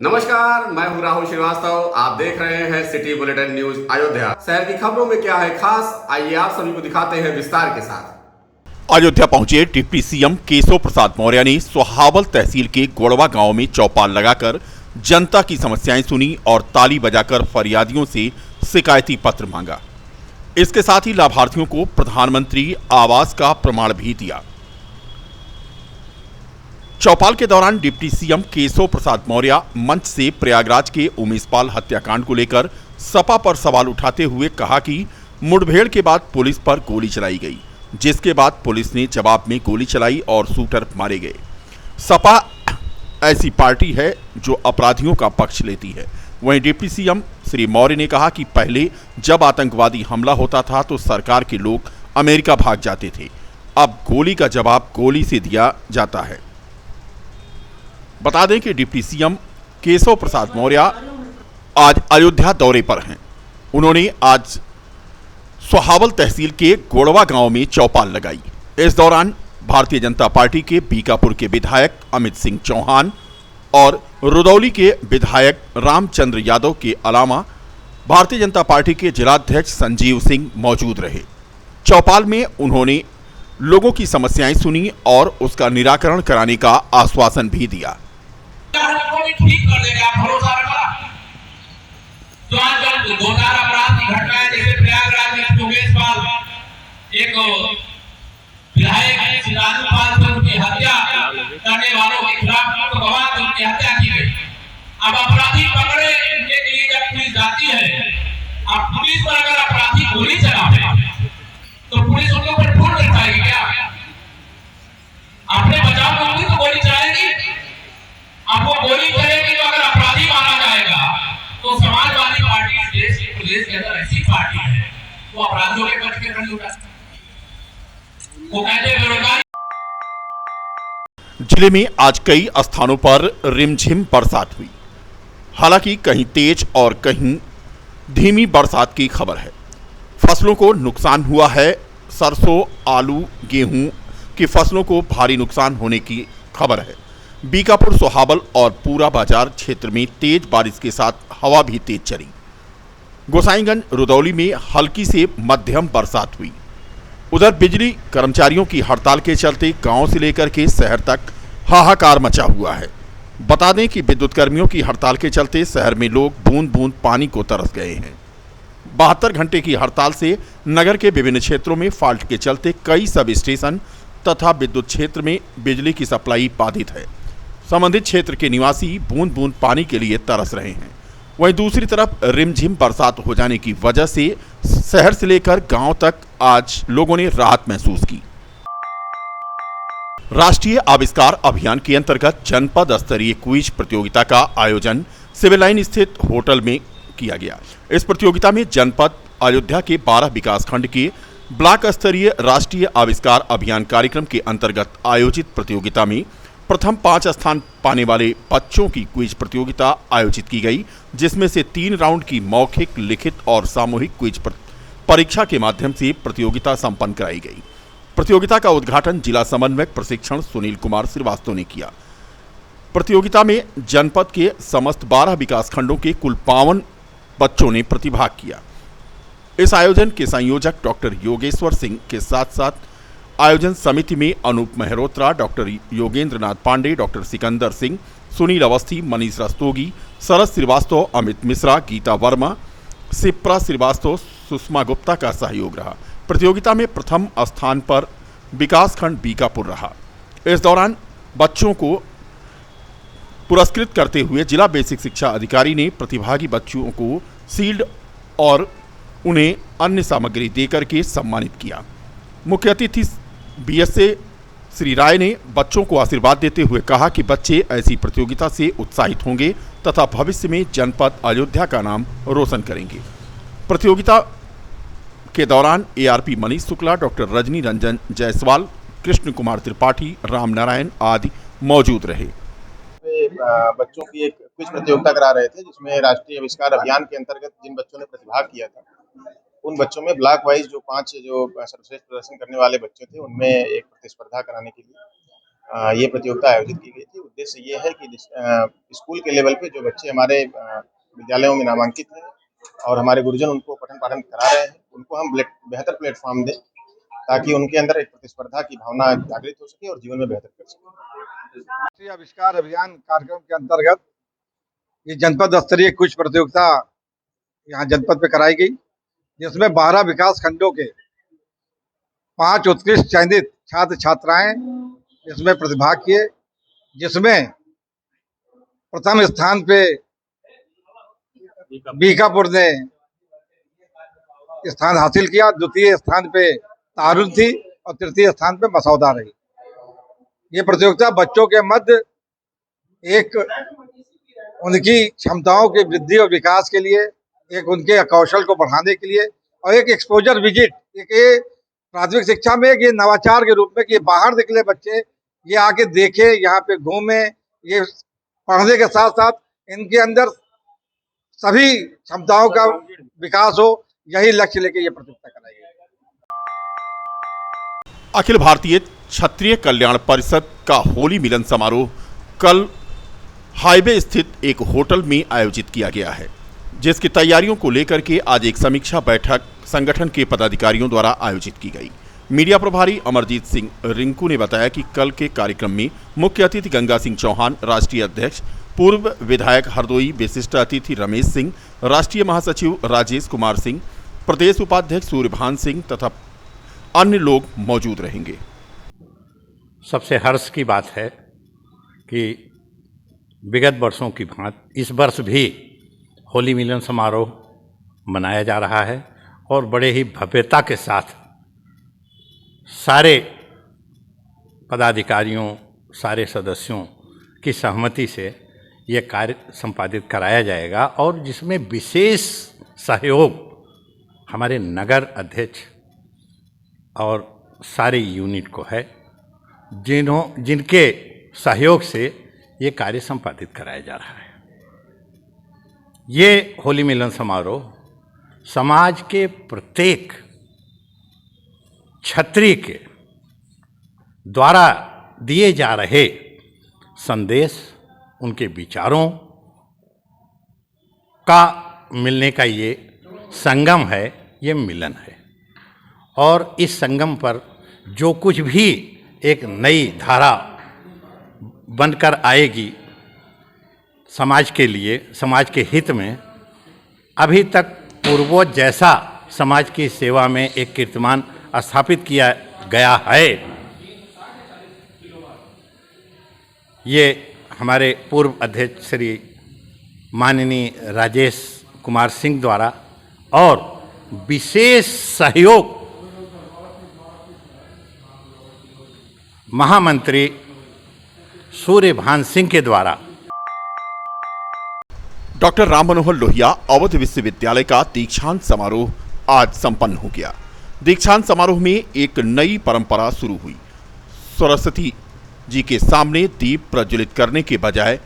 नमस्कार, मैं हूं राहुल श्रीवास्तव। आप देख रहे हैं सिटी बुलेटिन न्यूज अयोध्या। शहर की खबरों में क्या है खास, आइए आप सभी को दिखाते हैं विस्तार के साथ। अयोध्या पहुंचे डिप्टी सीएम केशव प्रसाद मौर्य ने सोहावल तहसील के गोड़वा गांव में चौपाल लगाकर जनता की समस्याएं सुनी और ताली बजाकर फरियादियों से शिकायती पत्र मांगा। इसके साथ ही लाभार्थियों को प्रधानमंत्री आवास का प्रमाण भी दिया। चौपाल के दौरान डिप्टी सीएम केशव प्रसाद मौर्य मंच से प्रयागराज के उमेशपाल हत्याकांड को लेकर सपा पर सवाल उठाते हुए कहा कि मुठभेड़ के बाद पुलिस पर गोली चलाई गई, जिसके बाद पुलिस ने जवाब में गोली चलाई और शूटर मारे गए। सपा ऐसी पार्टी है जो अपराधियों का पक्ष लेती है। वहीं डिप्टी सीएम श्री मौर्य ने कहा कि पहले जब आतंकवादी हमला होता था तो सरकार के लोग अमेरिका भाग जाते थे, अब गोली का जवाब गोली से दिया जाता है। बता दें कि डिप्टी सीएम केशव प्रसाद मौर्य आज अयोध्या दौरे पर हैं। उन्होंने आज सोहावल तहसील के गोड़वा गांव में चौपाल लगाई। इस दौरान भारतीय जनता पार्टी के बीकापुर के विधायक अमित सिंह चौहान और रुदौली के विधायक रामचंद्र यादव के अलावा भारतीय जनता पार्टी के जिलाध्यक्ष संजीव सिंह मौजूद रहे। चौपाल में उन्होंने लोगों की समस्याएं सुनी और उसका निराकरण कराने का आश्वासन भी दिया। ठीक कर देगा, भरोसा रखा। जो आज गोदारा अपराध की घटना है, जैसे प्रयागराज में उमेशपाल एक विधायक सिद्धार्थपाल से उनकी हत्या करने वालों के खिलाफ तो गवाह उनकी हत्या की गई। अब अपराधी पकड़े के लिए जब पुलिस जाती है, अब पुलिस पर अगर अपराधी गोली चलावे तो पुलिस उनके ऊपर ढूंढ रखाएगी क्या? अपने बचाव में होगी तो गोली चलाएगी। अब वो गोली चलेगी तो अगर अपराधी माना जाएगा तो समाजवादी पार्टी देश की पुलिस के अंदर ऐसी पार्टी है वो अपराधियों के पक्ष में खड़ी हो जाती है। वो कहते हैं बेरोजगारी। जिले में आज कई स्थानों पर रिमझिम बरसात हुई। हालांकि कहीं तेज और कहीं धीमी बरसात की खबर है। फसलों को नुकसान हुआ है। सरसों, आलू, गेहूं की फसलों को भारी नुकसान होने की खबर है। बीकापुर, सोहावल और पूरा बाजार क्षेत्र में तेज बारिश के साथ हवा भी तेज चली। गोसाईगंज, रुदौली में हल्की से मध्यम बरसात हुई। उधर बिजली कर्मचारियों की हड़ताल के चलते गांव से लेकर के शहर तक हाहाकार मचा हुआ है। बता दें कि विद्युत कर्मियों की हड़ताल के चलते शहर में लोग बूंद बूंद पानी को तरस गए हैं। 72 घंटे की हड़ताल से नगर के विभिन्न क्षेत्रों में फॉल्ट के चलते कई सब स्टेशन तथा विद्युत क्षेत्र में बिजली की सप्लाई बाधित है। संबंधित क्षेत्र के निवासी बूंद बूंद पानी के लिए तरस रहे हैं। वहीं दूसरी तरफ रिमझिम बरसात हो जाने की वजह से शहर से लेकर गांव तक आज लोगों ने राहत महसूस की। राष्ट्रीय आविष्कार अभियान के अंतर्गत जनपद स्तरीय क्विज प्रतियोगिता का आयोजन सिविल लाइन स्थित होटल में किया गया। इस प्रतियोगिता में जनपद अयोध्या के 12 विकासखंड के ब्लॉक स्तरीय राष्ट्रीय आविष्कार अभियान कार्यक्रम के अंतर्गत आयोजित प्रतियोगिता में प्रथम 5 स्थान पाने वाले बच्चों की क्विज प्रतियोगिता आयोजित की गई, जिसमें से 3 राउंड की मौखिक, लिखित और सामूहिक क्विज परीक्षा के माध्यम से प्रतियोगिता संपन्न कराई गई। प्रतियोगिता का उद्घाटन जिला समन्वयक प्रशिक्षण सुनील कुमार श्रीवास्तव ने किया। प्रतियोगिता में जनपद के समस्त 12 विकासखंडों के कुल 52 बच्चों ने प्रतिभाग किया। इस आयोजन के संयोजक डॉक्टर योगेश्वर सिंह के साथ साथ आयोजन समिति में अनूप मेहरोत्रा, डॉक्टर योगेंद्र नाथ पांडे, डॉक्टर सिकंदर सिंह, सुनील अवस्थी, मनीष रस्तोगी, शरद श्रीवास्तव, अमित मिश्रा, गीता वर्मा, सिप्रा श्रीवास्तव, सुषमा गुप्ता का सहयोग रहा। प्रतियोगिता में प्रथम स्थान पर विकासखंड बीकापुर रहा। इस दौरान बच्चों को पुरस्कृत करते हुए जिला बेसिक शिक्षा अधिकारी ने प्रतिभागी बच्चों को शील्ड और उन्हें अन्य सामग्री देकर के सम्मानित किया। मुख्य अतिथि बीएसए श्री राय ने बच्चों को आशीर्वाद देते हुए कहा कि बच्चे ऐसी प्रतियोगिता से उत्साहित होंगे तथा भविष्य में जनपद अयोध्या का नाम रोशन करेंगे। प्रतियोगिता के दौरान एआरपी मनीष शुक्ला, डॉक्टर रजनी रंजन जायसवाल, कृष्ण कुमार त्रिपाठी, राम नारायण आदि मौजूद रहे। बच्चों की एक क्विज प्रतियोगिता करा रहे थे, जिसमें राष्ट्रीय आविष्कार अभियान के अंतर्गत जिन बच्चों ने प्रतिभाग किया था उन बच्चों में ब्लॉक वाइज जो 5 जो सर्वश्रेष्ठ प्रदर्शन करने वाले बच्चे थे, उनमें एक प्रतिस्पर्धा कराने के लिए ये प्रतियोगिता आयोजित की गई थी। उद्देश्य ये है कि स्कूल के लेवल पे जो बच्चे हमारे विद्यालयों में नामांकित हैं और हमारे गुरुजन उनको पठन पाठन करा रहे हैं, उनको हम बेहतर प्लेटफॉर्म दें ताकि उनके अंदर एक प्रतिस्पर्धा की भावना जागृत हो सके और जीवन में बेहतर कर सके। राष्ट्रीय आविष्कार अभियान कार्यक्रम के अंतर्गत ये जनपद स्तरीय क्विज प्रतियोगिता यहाँ जनपद में कराई गई, जिसमें 12 विकास खंडों के 5 उत्कृष्ट चयनित छात्र छात्राएं इसमें प्रतिभाग किए, जिसमें प्रथम स्थान पे बीकापुर ने स्थान हासिल किया, द्वितीय स्थान पे तारुल थी और तृतीय स्थान पे मसौदा रही। ये प्रतियोगिता बच्चों के मध्य एक उनकी क्षमताओं की वृद्धि और विकास के लिए, एक उनके कौशल को बढ़ाने के लिए और एक एक्सपोजर विजिट, एक प्राथमिक शिक्षा में ये नवाचार के रूप में कि बाहर निकले बच्चे ये आके देखे, यहाँ पे घूमे, ये पढ़ने के साथ साथ इनके अंदर सभी क्षमताओं का विकास हो, यही लक्ष्य लेके ये प्रतियोगिता कराई गई। अखिल भारतीय क्षत्रिय कल्याण परिषद का होली मिलन समारोह कल हाईवे स्थित एक होटल में आयोजित किया गया है, जिसकी तैयारियों को लेकर के आज एक समीक्षा बैठक संगठन के पदाधिकारियों द्वारा आयोजित की गई। मीडिया प्रभारी अमरजीत सिंह रिंकू ने बताया कि कल के कार्यक्रम में मुख्य अतिथि गंगा सिंह चौहान, राष्ट्रीय अध्यक्ष पूर्व विधायक हरदोई, विशिष्ट अतिथि रमेश सिंह, राष्ट्रीय महासचिव राजेश कुमार सिंह, प्रदेश उपाध्यक्ष सूर्यभान सिंह तथा अन्य लोग मौजूद रहेंगे। सबसे हर्ष की बात है कि विगत वर्षों की भांति इस वर्ष भी होली मिलन समारोह मनाया जा रहा है और बड़े ही भव्यता के साथ सारे पदाधिकारियों, सारे सदस्यों की सहमति से ये कार्य संपादित कराया जाएगा और जिसमें विशेष सहयोग हमारे नगर अध्यक्ष और सारे यूनिट को है, जिनके सहयोग से ये कार्य संपादित कराया जा रहा है। ये होली मिलन समारोह समाज के प्रत्येक क्षत्रिय के द्वारा दिए जा रहे संदेश, उनके विचारों का मिलने का ये संगम है, ये मिलन है। और इस संगम पर जो कुछ भी एक नई धारा बनकर आएगी समाज के लिए, समाज के हित में, अभी तक पूर्वज जैसा समाज की सेवा में एक कीर्तिमान स्थापित किया गया है, ये हमारे पूर्व अध्यक्ष श्री माननीय राजेश कुमार सिंह द्वारा और विशेष सहयोग महामंत्री सूर्यभान सिंह के द्वारा। डॉक्टर राम मनोहर लोहिया अवध विश्वविद्यालय का दीक्षांत समारोह आज संपन्न हो गया। दीक्षांत समारोह में एक नई परंपरा शुरू हुई। सरस्वती जी के सामने दीप प्रज्वलित करने के बजाय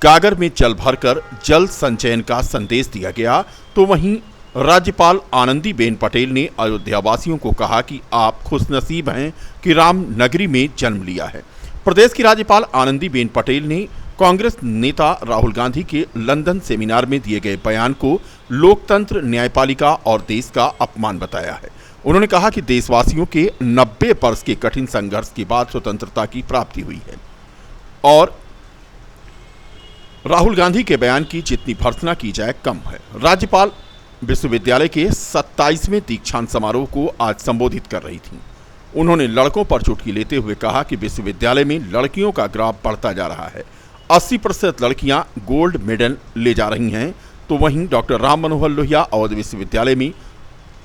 गागर में जल भरकर जल संचयन का संदेश दिया गया। तो वहीं राज्यपाल आनंदीबेन पटेल ने अयोध्या वासियों को कहा कि आप खुशनसीब हैं कि राम नगरी में जन्म लिया है। प्रदेश की राज्यपाल आनंदीबेन पटेल ने कांग्रेस नेता राहुल गांधी के लंदन सेमिनार में दिए गए बयान को लोकतंत्र, न्यायपालिका और देश का अपमान बताया है। उन्होंने कहा कि देशवासियों के 90 वर्ष के कठिन संघर्ष के बाद स्वतंत्रता की प्राप्ति हुई है और राहुल गांधी के बयान की जितनी भर्त्सना की जाए कम है। राज्यपाल विश्वविद्यालय के 27वें दीक्षांत समारोह को आज संबोधित कर रही थीं। उन्होंने लड़कों पर चुटकी लेते हुए कहा कि विश्वविद्यालय में लड़कियों का ग्राफ बढ़ता जा रहा है। 80% लड़कियां गोल्ड मेडल ले जा रही हैं। तो वहीं डॉक्टर राम मनोहर लोहिया अवध विश्वविद्यालय में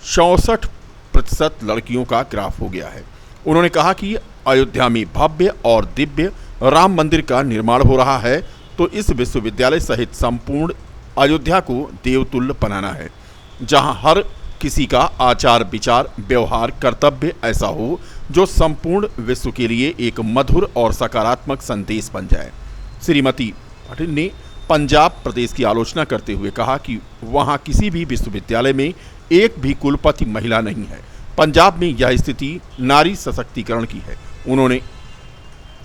64% लड़कियों का ग्राफ हो गया है। उन्होंने कहा कि अयोध्या में भव्य और दिव्य राम मंदिर का निर्माण हो रहा है, तो इस विश्वविद्यालय सहित संपूर्ण अयोध्या को देवतुल्य बनाना है, जहां हर किसी का आचार, विचार, व्यवहार, कर्तव्य ऐसा हो जो संपूर्ण विश्व के लिए एक मधुर और सकारात्मक संदेश बन जाए। श्रीमती पटेल ने पंजाब प्रदेश की आलोचना करते हुए कहा कि वहां किसी भी विश्वविद्यालय में एक भी कुलपति महिला नहीं है। पंजाब में यह स्थिति नारी सशक्तिकरण की है। उन्होंने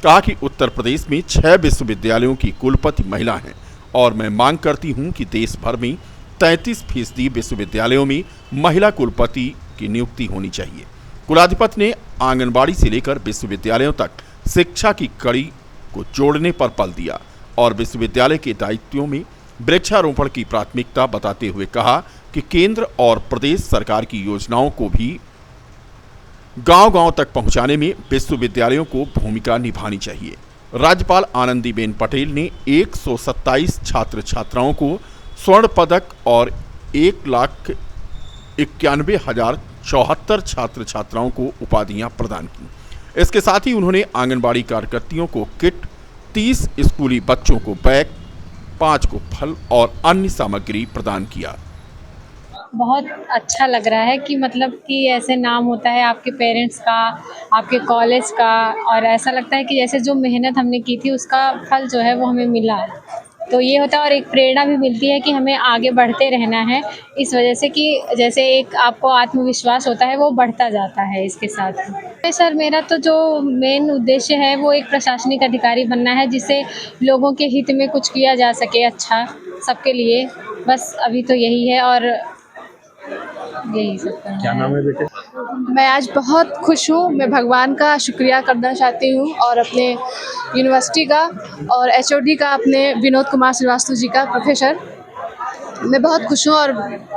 कहा कि उत्तर प्रदेश में 6 विश्वविद्यालयों की कुलपति महिला हैं और मैं मांग करती हूं कि देश भर में 33% विश्वविद्यालयों में महिला कुलपति की नियुक्ति होनी चाहिए। कुलाधिपति ने आंगनबाड़ी से लेकर विश्वविद्यालयों तक शिक्षा की कड़ी को जोड़ने पर बल दिया और विश्वविद्यालय के दायित्वों में वृक्षारोपण की प्राथमिकता बताते हुए कहा कि केंद्र और प्रदेश सरकार की योजनाओं को भी गांव-गांव तक पहुंचाने में विश्वविद्यालयों को भूमिका निभानी चाहिए। राज्यपाल आनंदीबेन पटेल ने 127 छात्र छात्राओं को स्वर्ण पदक और 1,91,074 छात्र छात्राओं को उपाधियां प्रदान की। इसके साथ ही उन्होंने आंगनबाड़ी कार्यकर्तियों को किट, 30 स्कूली बच्चों को बैग, 5 को फल और अन्य सामग्री प्रदान किया। बहुत अच्छा लग रहा है कि मतलब कि ऐसे नाम होता है आपके पेरेंट्स का, आपके कॉलेज का, और ऐसा लगता है कि जैसे जो मेहनत हमने की थी उसका फल जो है वो हमें मिला। तो ये होता है और एक प्रेरणा भी मिलती है कि हमें आगे बढ़ते रहना है, इस वजह से कि जैसे एक आपको आत्मविश्वास होता है वो बढ़ता जाता है इसके साथ। सर मेरा तो जो मेन उद्देश्य है वो एक प्रशासनिक अधिकारी बनना है, जिससे लोगों के हित में कुछ किया जा सके अच्छा सबके लिए, बस अभी तो यही है और यही सब करना है। क्या नाम है बेटे? मैं आज बहुत खुश हूँ। मैं भगवान का शुक्रिया करना चाहती हूँ और अपने यूनिवर्सिटी का और एचओडी का, अपने विनोद कुमार श्रीवास्तव जी का, प्रोफेसर। मैं बहुत खुश हूँ और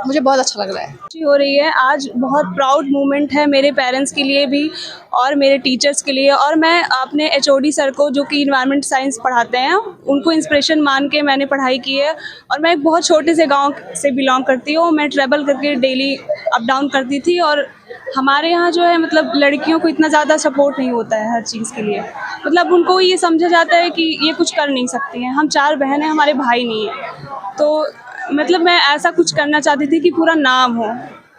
मुझे बहुत अच्छा लग रहा है। हो रही है आज बहुत प्राउड मोमेंट है मेरे पेरेंट्स के लिए भी और मेरे टीचर्स के लिए, और मैं अपने एचओडी सर को जो कि इन्वायरमेंट साइंस पढ़ाते हैं उनको इंस्पिरेशन मान के मैंने पढ़ाई की है। और मैं एक बहुत छोटे से गांव से बिलोंग करती हूँ। मैं ट्रैवल करके डेली अप डाउन करती थी और हमारे यहाँ जो है मतलब लड़कियों को इतना ज़्यादा सपोर्ट नहीं होता है हर चीज़ के लिए। मतलब उनको ये समझा जाता है कि ये कुछ कर नहीं सकती हैं। हम 4 बहन हैं, हमारे भाई नहीं है। तो मतलब मैं ऐसा कुछ करना चाहती थी कि पूरा नाम हो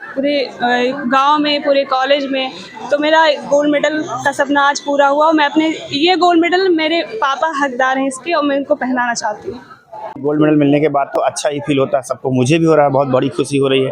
पूरे गांव में, पूरे कॉलेज में। तो मेरा गोल्ड मेडल का सपना आज पूरा हुआ और मैं अपने ये गोल्ड मेडल, मेरे पापा हकदार हैं इसके और मैं इनको पहनाना चाहती हूँ। गोल्ड मेडल मिलने के बाद तो अच्छा ही फील होता है सबको, मुझे भी हो रहा है, बहुत बड़ी खुशी हो रही है।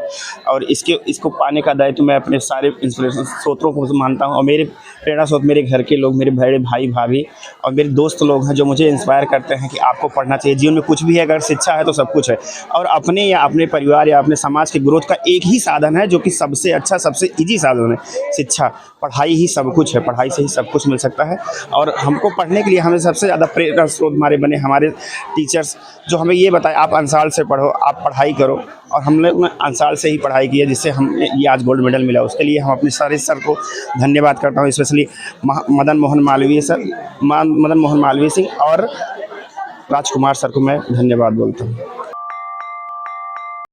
और इसको पाने का दायित्व मैं अपने सारे इंस्पिरेशन स्रोतों को मानता हूँ और मेरे प्रेरणा स्रोत मेरे घर के लोग, मेरे बड़े भाई भाभी और मेरे दोस्त लोग हैं जो मुझे इंस्पायर करते हैं कि आपको पढ़ना चाहिए। जीवन में कुछ भी है, अगर शिक्षा है तो सब कुछ है। और अपने या अपने परिवार या अपने समाज के ग्रोथ का एक ही साधन है जो कि सबसे अच्छा, सबसे ईजी साधन है, शिक्षा। पढ़ाई ही सब कुछ है, पढ़ाई से ही सब कुछ मिल सकता है। और हमको पढ़ने के लिए हमें सबसे ज़्यादा प्रेरणा स्रोत हमारे बने हमारे टीचर्स, जो हमें ये बताए आप अंसाल से पढ़ो, आप पढ़ाई करो। और हमने अंसाल से ही पढ़ाई की है जिससे हमें ये आज गोल्ड मेडल मिला। उसके लिए हम अपने सारे सर को धन्यवाद करता हूँ, स्पेशली मदन मोहन मालवीय सिंह और राजकुमार सर को मैं धन्यवाद बोलता हूँ।